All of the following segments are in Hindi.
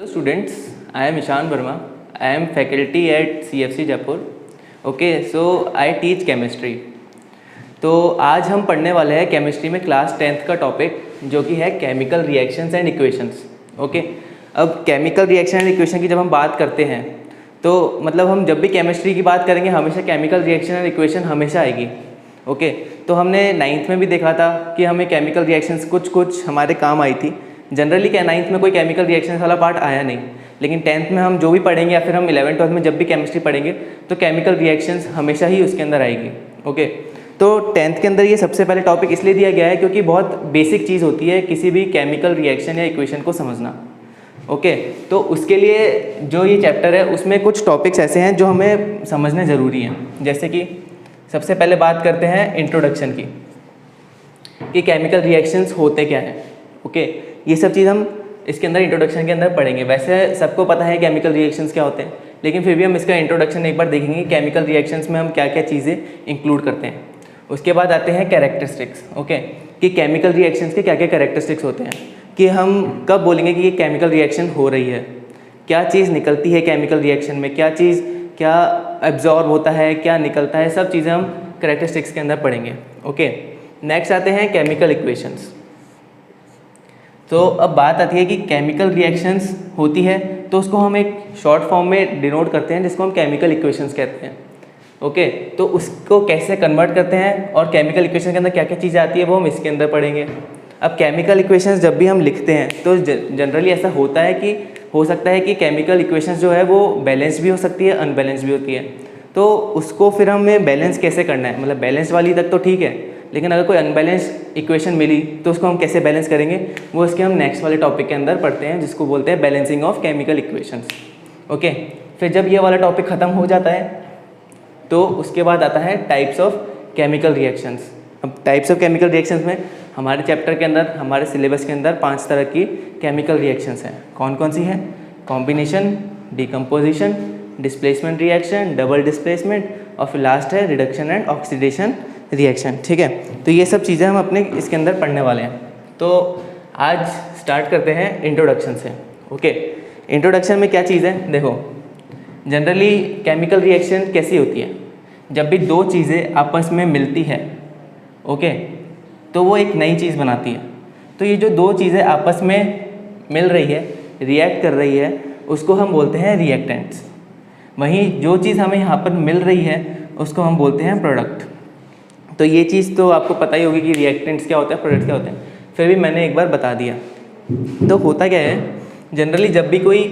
Students, I am Ishan Verma. I am faculty at CFC Jaipur. Okay, so I teach chemistry. तो आज हम पढ़ने वाले हैं केमिस्ट्री में क्लास 10th का टॉपिक जो कि है chemical reactions and equations. Okay, अब केमिकल रिएक्शन एंड इक्वेशन की जब हम बात करते हैं तो मतलब हम जब भी केमिस्ट्री की बात करेंगे हमेशा केमिकल रिएक्शन एंड इक्वेशन हमेशा आएगी. ओके, तो हमने 9th में भी देखा था कि हमें केमिकल रिएक्शंस कुछ हमारे काम आई थी. जनरली क्या 9th में कोई केमिकल रिएक्शंस वाला पार्ट आया नहीं, लेकिन 10th में हम जो भी पढ़ेंगे या फिर हम 11th 12th में जब भी केमिस्ट्री पढ़ेंगे तो केमिकल रिएक्शंस हमेशा ही उसके अंदर आएगी. ओके, तो 10th के अंदर ये सबसे पहले टॉपिक इसलिए दिया गया है क्योंकि बहुत बेसिक चीज़ होती है किसी भी केमिकल रिएक्शन या इक्वेशन को समझना. ओके, तो उसके लिए जो ये चैप्टर है उसमें कुछ टॉपिक्स ऐसे हैं जो हमें समझने ज़रूरी हैं. जैसे कि सबसे पहले बात करते हैं इंट्रोडक्शन की कि केमिकल रिएक्शंस होते क्या हैं. ओके, ये सब चीज़ हम इसके अंदर इंट्रोडक्शन के अंदर पढ़ेंगे. वैसे सबको पता है केमिकल रिएक्शंस क्या होते हैं, लेकिन फिर भी हम इसका इंट्रोडक्शन एक बार देखेंगे कि केमिकल रिएक्शंस में हम क्या क्या चीज़ें इंक्लूड करते हैं. उसके बाद आते हैं कैरेक्टरिस्टिक्स. ओके, कि केमिकल रिएक्शंस के क्या क्या कैरेक्टरिस्टिक्स होते हैं, कि हम कब बोलेंगे कि ये केमिकल रिएक्शन हो रही है, क्या चीज़ निकलती है केमिकल रिएक्शन में, क्या चीज़ क्या एब्जॉर्ब होता है, क्या निकलता है, सब चीज़ें हम कैरेक्टरिस्टिक्स के अंदर पढ़ेंगे. ओके, नेक्स्ट आते हैं केमिकल इक्वेशंस. तो अब बात आती है कि केमिकल रिएक्शंस होती है तो उसको हम एक शॉर्ट फॉर्म में डिनोट करते हैं जिसको हम केमिकल इक्वेशंस कहते हैं. ओके, तो उसको कैसे कन्वर्ट करते हैं और केमिकल इक्वेशन के अंदर क्या क्या चीज़ें आती है वो हम इसके अंदर पढ़ेंगे. अब केमिकल इक्वेशंस जब भी हम लिखते हैं तो जनरली ऐसा होता है कि हो सकता है कि केमिकल इक्वेशंस जो है वो बैलेंस भी हो सकती है, अनबैलेंस भी होती है. तो उसको फिर हमें बैलेंस कैसे करना है, मतलब बैलेंस वाली तक तो ठीक है, लेकिन अगर कोई अनबैलेंस इक्वेशन मिली तो उसको हम कैसे बैलेंस करेंगे वो इसके हम नेक्स्ट वाले टॉपिक के अंदर पढ़ते हैं जिसको बोलते हैं balancing of chemical equations. Okay, फिर जब ये वाला टॉपिक ख़त्म हो जाता है तो उसके बाद आता है टाइप्स ऑफ केमिकल रिएक्शंस. अब टाइप्स ऑफ केमिकल रिएक्शंस में हमारे चैप्टर के अंदर, हमारे सिलेबस के अंदर 5 तरह की केमिकल रिएक्शंस हैं. कौन कौन सी हैं? Combination, decomposition, displacement reaction, double displacement और फिर लास्ट है रिडक्शन एंड ऑक्सीडेशन रिएक्शन. ठीक है, तो ये सब चीज़ें हम अपने इसके अंदर पढ़ने वाले हैं. तो आज स्टार्ट करते हैं इंट्रोडक्शन से. ओके, इंट्रोडक्शन में क्या चीज़ है, देखो जनरली केमिकल रिएक्शन कैसी होती है, जब भी दो चीज़ें आपस में मिलती है ओके तो वो एक नई चीज़ बनाती है. तो ये जो दो चीज़ें आपस में मिल रही है, रिएक्ट कर रही है, उसको हम बोलते हैं रिएक्टेंट्स. वहीं जो चीज़ हमें यहाँ पर मिल रही है उसको हम बोलते हैं प्रोडक्ट. तो ये चीज़ तो आपको पता ही होगी कि रिएक्टेंट्स क्या होता है, प्रोडक्ट्स क्या होते हैं, फिर भी मैंने एक बार बता दिया. तो होता क्या है, जनरली जब भी कोई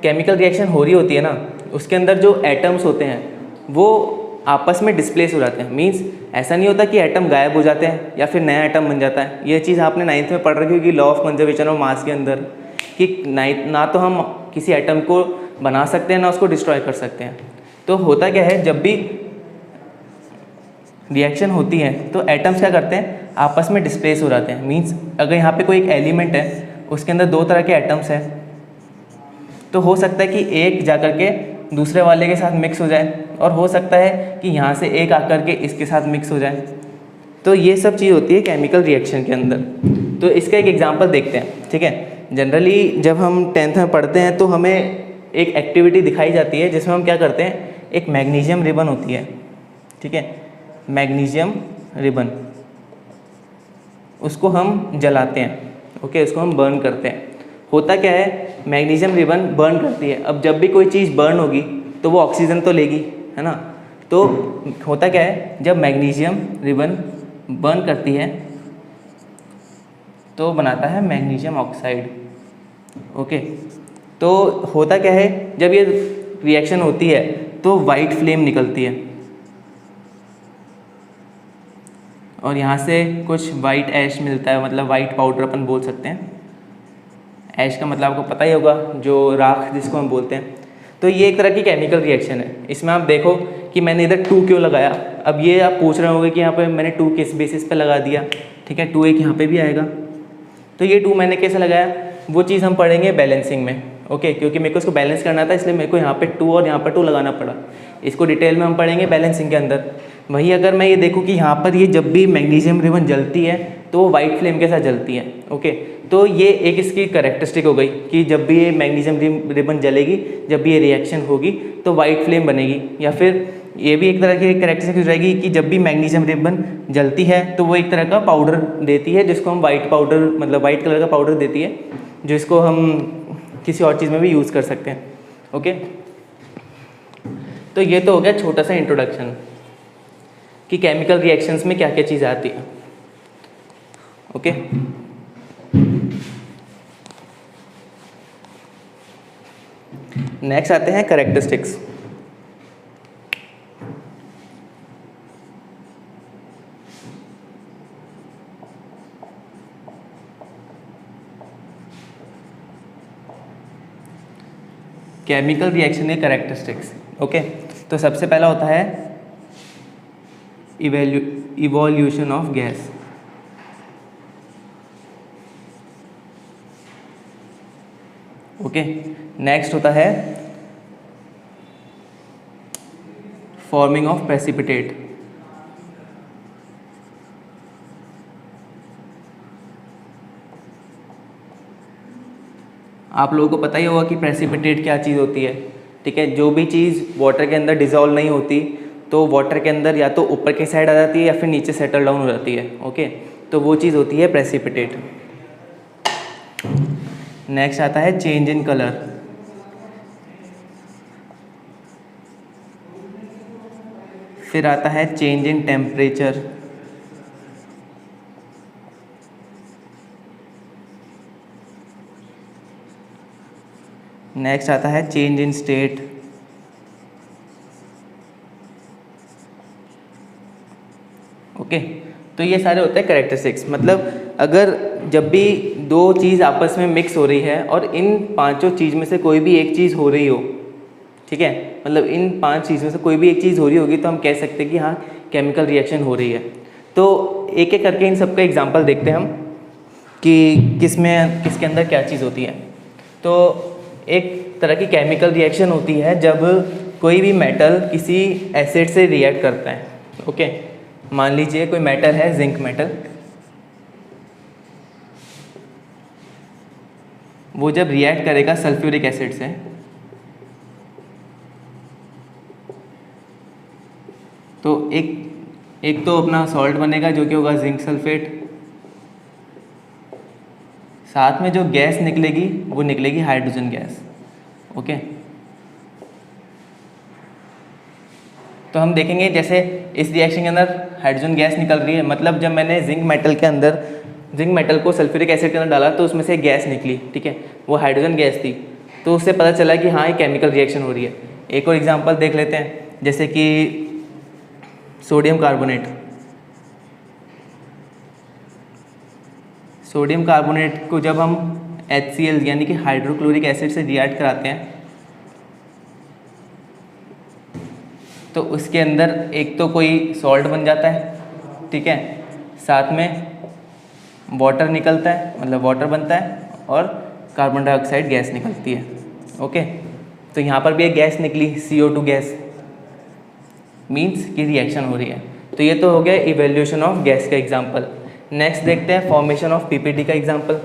केमिकल रिएक्शन हो रही होती है ना, उसके अंदर जो एटम्स होते हैं वो आपस में डिस्प्लेस हो जाते हैं. मींस ऐसा नहीं होता कि एटम गायब हो जाते हैं या फिर नया एटम बन जाता है. ये चीज़ आपने 9th में पढ़ रखी होगी law of conservation of mass के अंदर, कि ना तो हम किसी एटम को बना सकते हैं ना उसको डिस्ट्रॉय कर सकते हैं. तो होता क्या है, जब भी रिएक्शन होती है तो एटम्स क्या करते हैं, आपस में डिस्प्लेस हो जाते हैं. मींस अगर यहाँ पे कोई एक एलिमेंट है उसके अंदर दो तरह के एटम्स हैं तो हो सकता है कि एक जाकर के दूसरे वाले के साथ मिक्स हो जाए और हो सकता है कि यहाँ से एक आकर के इसके साथ मिक्स हो जाए. तो ये सब चीज़ होती है केमिकल रिएक्शन के अंदर. तो इसका एक एग्जांपल देखते हैं. ठीक है, जनरली जब हम 10th में पढ़ते हैं तो हमें एक एक्टिविटी दिखाई जाती है जिसमें हम क्या करते हैं, एक मैग्नीशियम रिबन होती है. ठीक है, मैग्नीशियम रिबन, उसको हम जलाते हैं. ओके, उसको हम बर्न करते हैं. होता क्या है, मैग्नीशियम रिबन बर्न करती है. अब जब भी कोई चीज़ बर्न होगी तो वो ऑक्सीजन तो लेगी, है ना. तो होता क्या है, जब मैग्नीशियम रिबन बर्न करती है तो बनाता है मैग्नीशियम ऑक्साइड. ओके, तो होता क्या है, जब ये रिएक्शन होती है तो वाइट फ्लेम निकलती है और यहाँ से कुछ वाइट ऐश मिलता है, मतलब वाइट पाउडर अपन बोल सकते हैं. ऐश का मतलब आपको पता ही होगा, जो राख जिसको हम बोलते हैं. तो ये एक तरह की केमिकल रिएक्शन है. इसमें आप देखो कि मैंने इधर 2 क्यों लगाया. अब ये आप पूछ रहे होंगे कि यहाँ पे मैंने 2 किस बेसिस पे लगा दिया. ठीक है, 2 एक यहाँ पे भी आएगा. तो ये 2 मैंने कैसे लगाया वो चीज़ हम पढ़ेंगे बैलेंसिंग में. ओके, क्योंकि मेरे को इसको बैलेंस करना था, इसलिए मेरे को यहाँ पे 2 और यहाँ पर 2 लगाना पड़ा। इसको डिटेल में हम पढ़ेंगे बैलेंसिंग के अंदर। वहीं अगर मैं ये देखूँ कि यहाँ पर ये जब भी मैग्नीशियम रिबन जलती है तो वो वाइट फ्लेम के साथ जलती है। ओके, तो ये एक इसकी करेक्टरिस्टिक हो गई कि जब भी ये मैग्नीशियम रिबन जलेगी, जब भी ये रिएक्शन होगी तो वाइट फ्लेम बनेगी। या फिर ये भी एक तरह की करेक्टरिस्टिक हो जाएगी कि जब भी मैग्नीशियम रिबन जलती है तो वो एक तरह का पाउडर देती है, जिसको हम वाइट पाउडर, मतलब वाइट कलर का पाउडर देती है, जो इसको हम किसी और चीज़ में भी यूज़ कर सकते हैं। ओके, तो ये तो हो गया छोटा सा इंट्रोडक्शन कि केमिकल रिएक्शंस में क्या क्या चीज़ आती है। ओके, नेक्स्ट आते हैं करेक्टरिस्टिक्स। केमिकल रिएक्शन के करेक्टरिस्टिक्स। ओके, तो सबसे पहला होता है evolution of gas. Okay, next होता है फॉर्मिंग ऑफ प्रेसिपिटेट। आप लोगों को पता ही होगा कि प्रेसिपिटेट क्या चीज़ होती है। ठीक है, जो भी चीज़ वाटर के अंदर डिज़ोल्व नहीं होती तो वाटर के अंदर या तो ऊपर की साइड आ जाती है या फिर नीचे सेटल डाउन हो जाती है। ओके, तो वो चीज़ होती है प्रेसिपिटेट। नेक्स्ट आता है चेंज इन कलर। फिर आता है चेंज इन टेम्परेचर। नेक्स्ट आता है चेंज इन स्टेट। ओके, तो ये सारे होते हैं करेक्टरिस्टिक्स। मतलब अगर जब भी दो चीज़ आपस में मिक्स हो रही है और इन पांचों चीज़ में से कोई भी एक चीज़ हो रही हो, ठीक है, मतलब इन 5 चीज़ में से कोई भी एक चीज़ हो रही होगी तो हम कह सकते हैं कि हाँ केमिकल रिएक्शन हो रही है। तो एक एक करके इन सब का एग्जांपल देखते हैं हम कि किसके अंदर क्या चीज़ होती है। तो एक तरह की केमिकल रिएक्शन होती है जब कोई भी मेटल किसी एसिड से रिएक्ट करता है। ओके, मान लीजिए कोई मेटल है जिंक मेटल, वो जब रिएक्ट करेगा सल्फ्यूरिक एसिड से तो एक तो अपना सॉल्ट बनेगा जो कि होगा जिंक सल्फेट, साथ में जो गैस निकलेगी वो निकलेगी हाइड्रोजन गैस। ओके, तो हम देखेंगे जैसे इस रिएक्शन के अंदर हाइड्रोजन गैस निकल रही है, मतलब जब मैंने जिंक मेटल को सल्फ्यूरिक एसिड के अंदर डाला तो उसमें से गैस निकली। ठीक है, वो हाइड्रोजन गैस थी, तो उससे पता चला कि हाँ ये केमिकल रिएक्शन हो रही है। एक और एग्जांपल देख लेते हैं, जैसे कि सोडियम कार्बोनेट को जब हम HCl यानी कि हाइड्रोक्लोरिक एसिड से रिएक्ट कराते हैं तो उसके अंदर एक तो कोई सॉल्ट बन जाता है, ठीक है, साथ में वाटर निकलता है, मतलब वाटर बनता है और कार्बन डाइऑक्साइड गैस निकलती है। ओके, तो यहाँ पर भी एक गैस निकली CO2 गैस, मीन्स कि रिएक्शन हो रही है। तो ये तो हो गया इवोल्यूशन ऑफ गैस का एग्जांपल। नेक्स्ट देखते हैं फॉर्मेशन ऑफ PPT का एग्जांपल।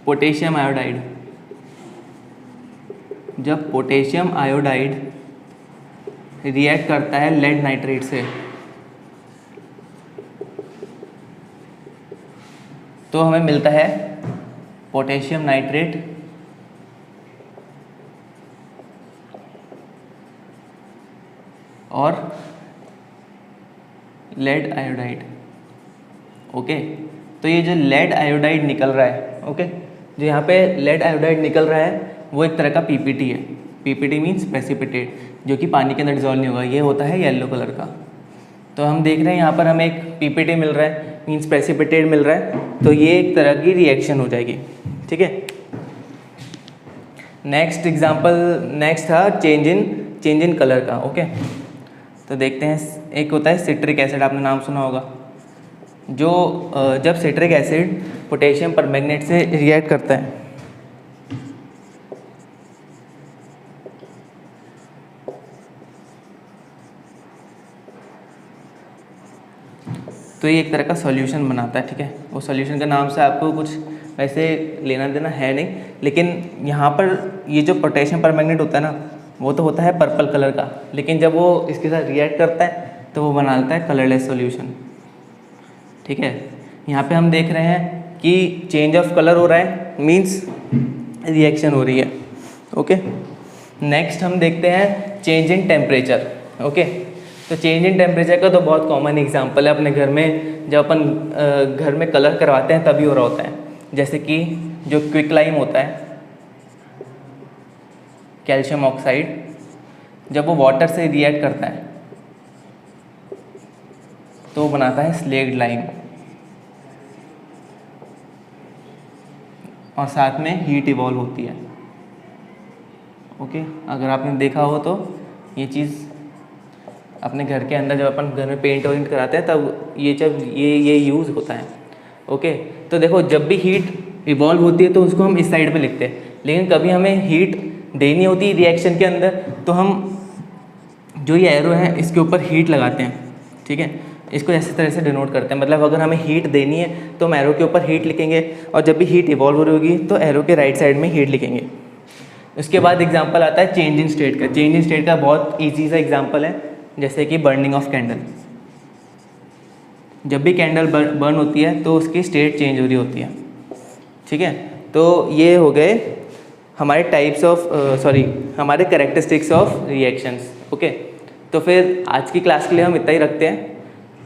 पोटेशियम आयोडाइड, जब पोटेशियम आयोडाइड रिएक्ट करता है लेड नाइट्रेट से तो हमें मिलता है पोटेशियम नाइट्रेट और लेड आयोडाइड। ओके, तो ये जो लेड आयोडाइड निकल रहा है, ओके, जो यहाँ पे लेड आयोडाइड निकल रहा है वो एक तरह का PPT है। PPT मीन्स प्रेसिपिटेट, जो कि पानी के अंदर डिजॉल्व नहीं होगा। ये होता है येलो कलर का। तो हम देख रहे हैं यहाँ पर हमें एक PPT मिल रहा है। मीन्स प्रेसिपिटेट मिल रहा है, तो ये एक तरह की रिएक्शन हो जाएगी। ठीक है, नेक्स्ट एग्जांपल नेक्स्ट था चेंज इन कलर का। ओके, तो देखते हैं, एक होता है सिट्रिक एसिड, आपने नाम सुना होगा, जो जब सिट्रिक एसिड पोटेशियम परमैंगनेट से रिएक्ट करता है तो ये एक तरह का सॉल्यूशन बनाता है। ठीक है, वो सॉल्यूशन का नाम से आपको कुछ वैसे लेना देना है नहीं, लेकिन यहाँ पर ये जो पोटेशियम परमैंगनेट होता है ना, वो तो होता है पर्पल कलर का, लेकिन जब वो इसके साथ रिएक्ट करता है तो वो बनाता है कलरलेस सॉल्यूशन। ठीक है, यहाँ पे हम देख रहे हैं कि चेंज ऑफ कलर हो रहा है, मीन्स रिएक्शन हो रही है। ओके, नेक्स्ट हम देखते हैं चेंज इन टेम्परेचर। ओके, तो चेंज इन टेम्परेचर का तो बहुत कॉमन एग्जांपल है अपने घर में, जब अपन घर में कलर करवाते हैं तभी हो रहा होता है, जैसे कि जो क्विक लाइम होता है, कैल्शियम ऑक्साइड, जब वो वाटर से रिएक्ट करता है तो वो बनाता है स्लेट लाइम, और साथ में हीट इवॉल्व होती है। ओके, अगर आपने देखा हो तो ये चीज़ अपने घर के अंदर जब अपन घर में पेंट वेंट कराते हैं तब ये यूज़ होता है। ओके, तो देखो जब भी हीट इवॉल्व होती है तो उसको हम इस साइड पे लिखते हैं, लेकिन कभी हमें हीट देनी होती है रिएक्शन के अंदर तो हम जो ये एरो है इसके ऊपर हीट लगाते हैं। ठीक है, इसको ऐसे तरह से डिनोट करते हैं, मतलब अगर हमें हीट देनी है तो हम एरो के ऊपर हीट लिखेंगे, और जब भी हीट इवॉल्व हो रही होगी तो एरो के राइट साइड में हीट लिखेंगे। उसके बाद एग्जांपल आता है चेंज इन स्टेट का। चेंज इन स्टेट का बहुत ईजी सा एग्जांपल है, जैसे कि बर्निंग ऑफ कैंडल। जब भी कैंडल बर्न होती है तो उसकी स्टेट चेंज हो रही होती है। ठीक है, तो ये हो गए हमारे टाइप्स ऑफ हमारे कैरेक्टरिस्टिक्स ऑफ रिएक्शंस। ओके, तो फिर आज की क्लास के लिए हम इतना ही रखते हैं।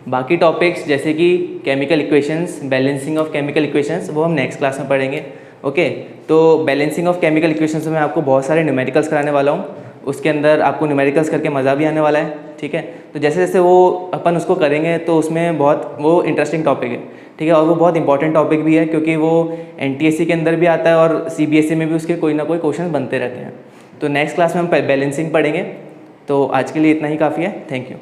बाकी टॉपिक्स जैसे कि chemical equations, balancing of chemical equations, वो हम नेक्स्ट क्लास में पढ़ेंगे। ओके, तो बैलेंसिंग ऑफ केमिकल इक्वेशंस में आपको बहुत सारे न्यूमेरिकल्स कराने वाला हूँ, उसके अंदर आपको न्यूमेरिकल्स करके मज़ा भी आने वाला है। ठीक है, तो जैसे जैसे वो अपन उसको करेंगे तो उसमें बहुत वो इंटरेस्टिंग टॉपिक है। ठीक है, और वो बहुत इंपॉर्टेंट टॉपिक भी है क्योंकि वो NTSC के अंदर भी आता है और CBSE में भी उसके कोई ना कोई क्वेश्चन बनते रहते हैं। तो नेक्स्ट क्लास में हम बैलेंसिंग पढ़ेंगे। तो आज के लिए इतना ही काफ़ी है। Thank you.